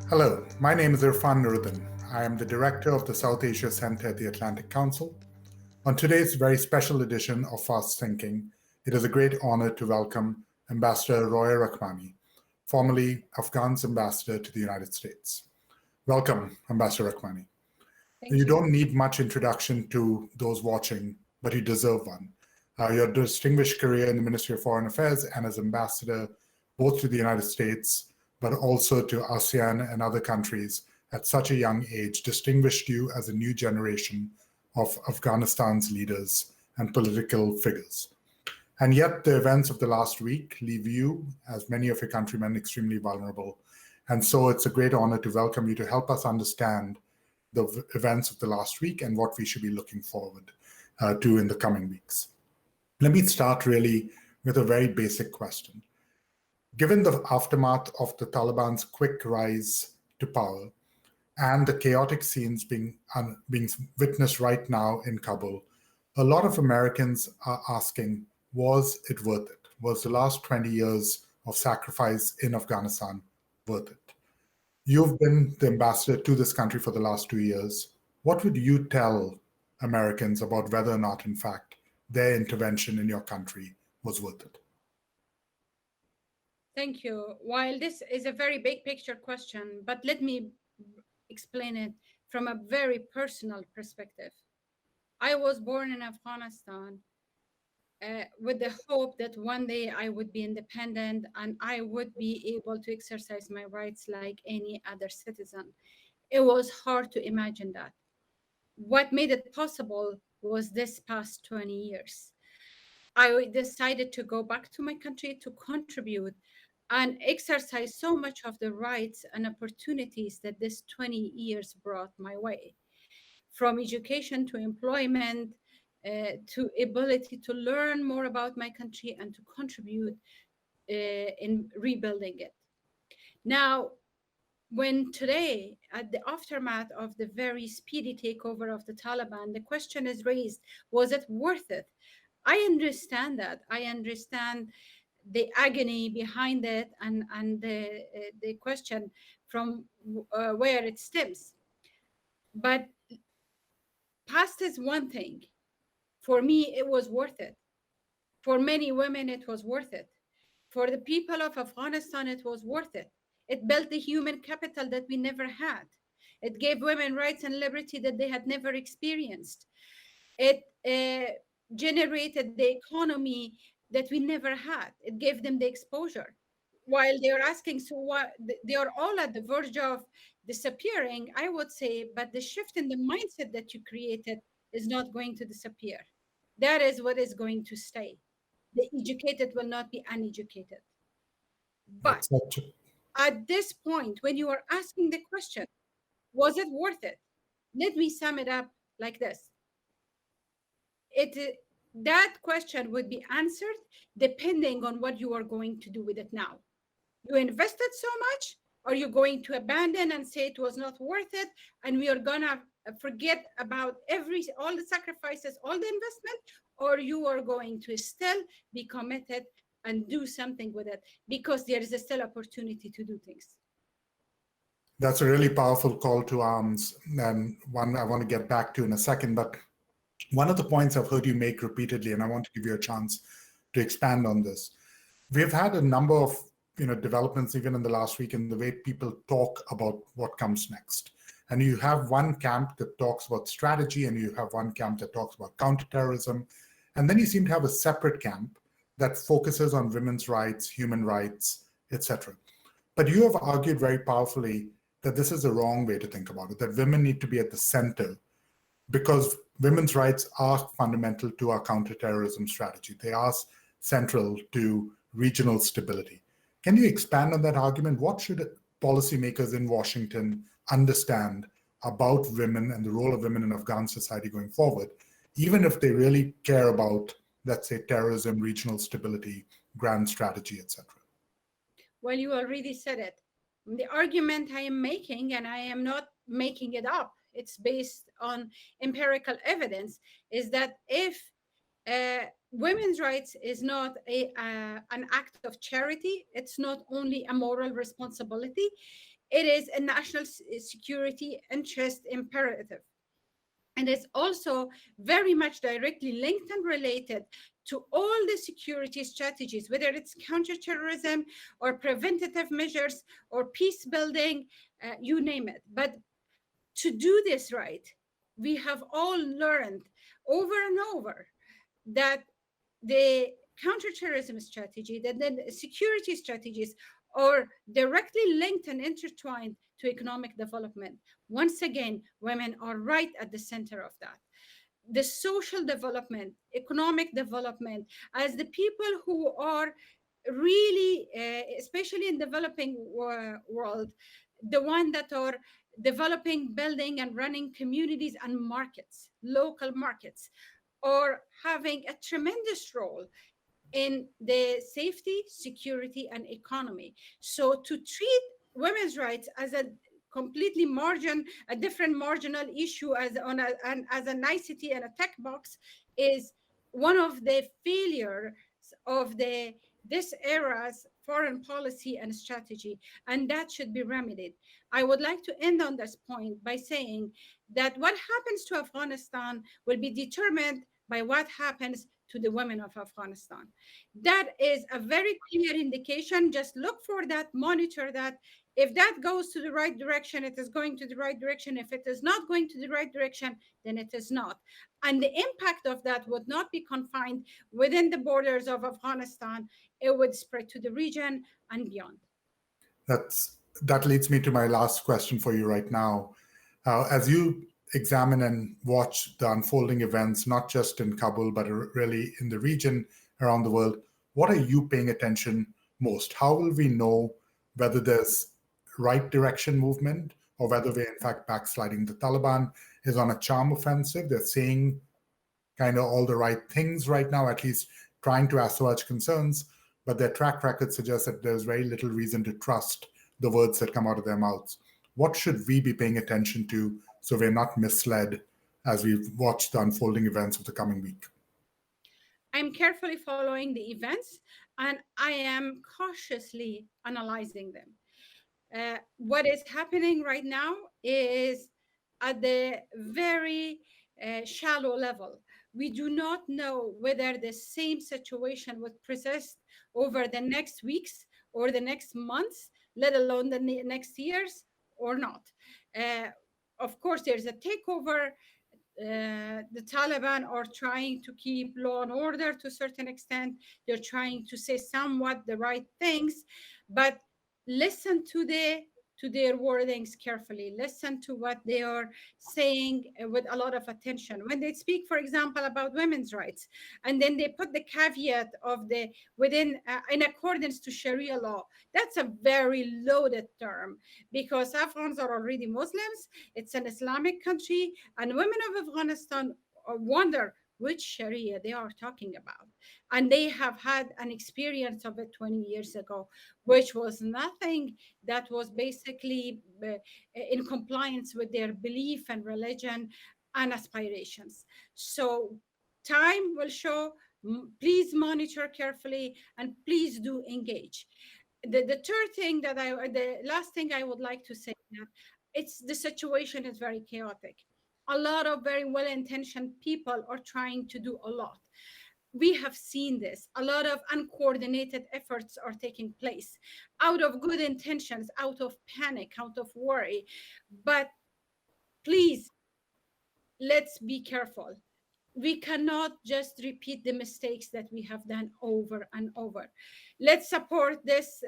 Hello, my name is Irfan Nooruddin. I am the director of the South Asia Center at the Atlantic Council. On today's very special edition of Fast Thinking, it is a great honor to welcome Ambassador Roya Rahmani, formerly Afghan's ambassador to the United States. Welcome, Ambassador Rahmani. Thank You you. don't need much introduction to those watching, but you deserve one. Your distinguished career in the Ministry of Foreign Affairs and as ambassador both to the United States, but also to ASEAN and other countries at such a young age distinguished you as a new generation of Afghanistan's leaders and political figures. And yet the events of the last week leave you, as many of your countrymen, extremely vulnerable. And so it's a great honor to welcome you to help us understand the events of the last week and what we should be looking forward to in the coming weeks. Let me start really with a very basic question. Given the aftermath of the Taliban's quick rise to power and the chaotic scenes being witnessed right now in Kabul, a lot of Americans are asking, was it worth it? Was the last 20 years of sacrifice in Afghanistan worth it? You've been the ambassador to this country for the last 2 years. What would you tell Americans about whether or not, in fact, their intervention in your country was worth it? Thank you. While this is a very big picture question, but let me explain it from a very personal perspective. I was born in Afghanistan with the hope that one day I would be independent and I would be able to exercise my rights like any other citizen. It was hard to imagine that. What made it possible was this past 20 years. I decided to go back to my country to contribute and exercise so much of the rights and opportunities that this 20 years brought my way, from education to employment, to ability to learn more about my country and to contribute in rebuilding it. Now, when today, at the aftermath of the very speedy takeover of the Taliban, the question is raised, was it worth it? I understand that. I understand the agony behind it and the question from where it stems. But past is one thing. For me, it was worth it. For many women, it was worth it. For the people of Afghanistan, it was worth it. It built the human capital that we never had. It gave women rights and liberty that they had never experienced. It generated the economy that we never had. It gave them the exposure. While they are asking, so what, they are all at the verge of disappearing, I would say, but the shift in the mindset that you created is not going to disappear. That is what is going to stay. The educated will not be uneducated. But That's such at this point, when you are asking the question, was it worth it? Let me sum it up like this. That question would be answered depending on what you are going to do with it now. You invested so much, are you going to abandon and say it was not worth it and we are gonna forget about all the sacrifices, all the investment, or you are going to still be committed and do something with it because there is still opportunity to do things. That's a really powerful call to arms, and one I want to get back to in a second. But one of the points I've heard you make repeatedly, and I want to give you a chance to expand on this. We've had a number of developments even in the last week in the way people talk about what comes next. And you have one camp that talks about strategy, and you have one camp that talks about counterterrorism. And then you seem to have a separate camp that focuses on women's rights, human rights, etc. But you have argued very powerfully that this is the wrong way to think about it, that women need to be at the center because women's rights are fundamental to our counterterrorism strategy. They are central to regional stability. Can you expand on that argument? What should policymakers in Washington understand about women and the role of women in Afghan society going forward, even if they really care about, let's say, terrorism, regional stability, grand strategy, etc.? Well, you already said it. The argument I am making, and I am not making it up, it's based on empirical evidence, is that if women's rights is not an act of charity, it's not only a moral responsibility, It is a national security interest imperative. And it's also very much directly linked and related to all the security strategies, whether it's counterterrorism or preventative measures or peace building, you name it. But to do this right, we have all learned over and over that the counterterrorism strategy, that the security strategies are directly linked and intertwined to economic development. Once again, women are right at the center of that. The social development, economic development, as the people who are really, especially in developing world, the one that are developing, building, and running communities and markets, local markets, or having a tremendous role in the safety, security, and economy. So to treat women's rights as a completely a different marginal issue as a nicety and a tech box is one of the failures of this era's foreign policy and strategy, and that should be remedied. I would like to end on this point by saying that what happens to Afghanistan will be determined by what happens to the women of Afghanistan. That is a very clear indication. Just look for that, monitor that. If that goes to the right direction, it is going to the right direction. If it is not going to the right direction, then it is not. And the impact of that would not be confined within the borders of Afghanistan. It would spread to the region and beyond. That leads me to my last question for you right now. As you examine and watch the unfolding events, not just in Kabul, but really in the region around the world, what are you paying attention most? How will we know whether there's right direction movement or whether we're in fact backsliding? The Taliban is on a charm offensive. They're saying kind of all the right things right now, at least trying to assuage concerns, but their track record suggests that there's very little reason to trust the words that come out of their mouths. What should we be paying attention to so we're not misled as we watch the unfolding events of the coming week? I'm carefully following the events and I am cautiously analyzing them. What is happening right now is at the very shallow level. We do not know whether the same situation would persist over the next weeks or the next months, let alone the next years or not. Of course, there's a takeover. The Taliban are trying to keep law and order to a certain extent. They're trying to say somewhat the right things, but listen to their wordings carefully. Listen to what they are saying with a lot of attention. When they speak, for example, about women's rights, and then they put the caveat of the within in accordance to Sharia law, that's a very loaded term because Afghans are already Muslims. It's an Islamic country, and women of Afghanistan wonder which Sharia they are talking about. And they have had an experience of it 20 years ago, which was nothing that was basically in compliance with their belief and religion and aspirations. So time will show. Please monitor carefully and please do engage. The third thing the last thing I would like to say, that it's the situation is very chaotic. A lot of very well-intentioned people are trying to do a lot. We have seen this. A lot of uncoordinated efforts are taking place out of good intentions, out of panic, out of worry. But please, let's be careful. We cannot just repeat the mistakes that we have done over and over. Let's support this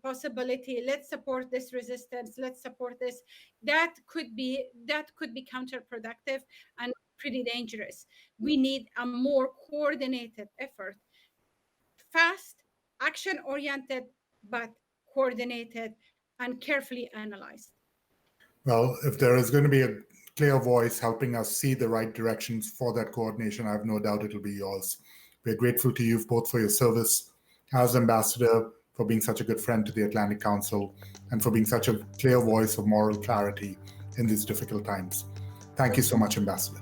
possibility. Let's support this resistance. Let's support this. That could be counterproductive and pretty dangerous. We need a more coordinated effort, fast, action-oriented, but coordinated and carefully analyzed. Well, if there is going to be a clear voice helping us see the right directions for that coordination, I have no doubt it'll be yours. We're grateful to you both for your service as ambassador, for being such a good friend to the Atlantic Council, and for being such a clear voice of moral clarity in these difficult times. Thank you so much, Ambassador.